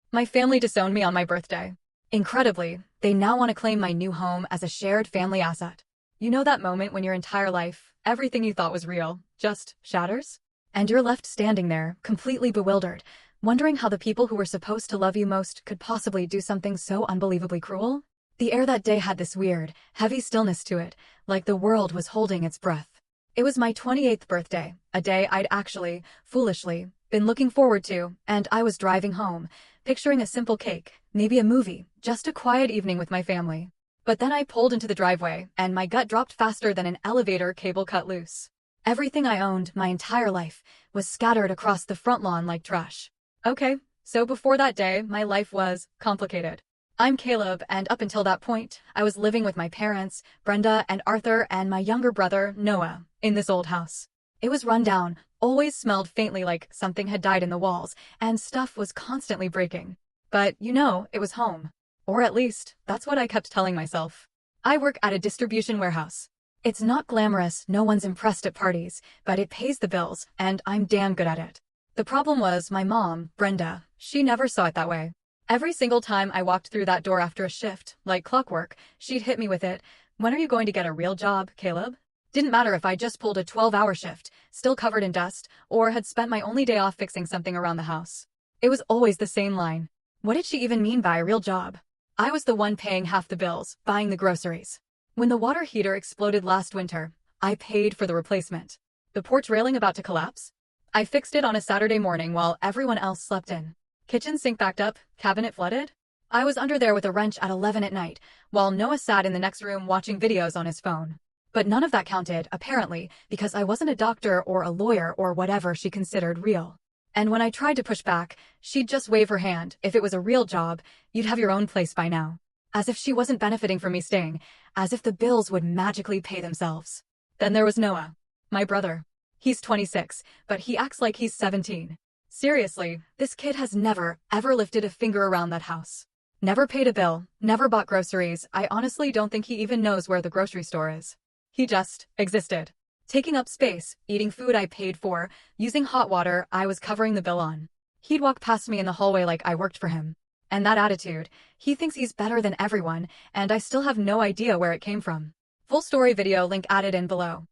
My family disowned me on my birthday. Incredibly, they now want to claim my new home as a shared family asset. You know that moment when your entire life, everything you thought was real, just shatters? And you're left standing there, completely bewildered, wondering how the people who were supposed to love you most could possibly do something so unbelievably cruel? The air that day had this weird, heavy stillness to it, like the world was holding its breath. It was my 28th birthday, a day I'd actually, foolishly, been looking forward to, and I was driving home, picturing a simple cake, maybe a movie, just a quiet evening with my family. But then I pulled into the driveway, and my gut dropped faster than an elevator cable cut loose. Everything I owned, my entire life, was scattered across the front lawn like trash. Okay, so before that day, my life was complicated. I'm Caleb, and up until that point, I was living with my parents, Brenda and Arthur, and my younger brother, Noah, in this old house. It was run down, always smelled faintly like something had died in the walls, and stuff was constantly breaking. But, it was home. Or at least, that's what I kept telling myself. I work at a distribution warehouse. It's not glamorous, no one's impressed at parties, but it pays the bills, and I'm damn good at it. The problem was my mom, Brenda, she never saw it that way. Every single time I walked through that door after a shift, like clockwork, she'd hit me with it. When are you going to get a real job, Caleb? Didn't matter if I just pulled a 12-hour shift, still covered in dust, or had spent my only day off fixing something around the house. It was always the same line. What did she even mean by a real job? I was the one paying half the bills, buying the groceries. When the water heater exploded last winter, I paid for the replacement. The porch railing about to collapse? I fixed it on a Saturday morning while everyone else slept in. Kitchen sink backed up, cabinet flooded. I was under there with a wrench at 11 at night, while Noah sat in the next room watching videos on his phone. But none of that counted, apparently, because I wasn't a doctor or a lawyer or whatever she considered real. And when I tried to push back, she'd just wave her hand. If it was a real job, you'd have your own place by now. As if she wasn't benefiting from me staying, as if the bills would magically pay themselves. Then there was Noah, my brother. He's 26, but he acts like he's 17. Seriously, this kid has never, ever lifted a finger around that house. Never paid a bill, never bought groceries. I honestly don't think he even knows where the grocery store is. He just existed. Taking up space, eating food I paid for, using hot water I was covering the bill on. He'd walk past me in the hallway like I worked for him. And that attitude, he thinks he's better than everyone, and I still have no idea where it came from. Full story video link added in below.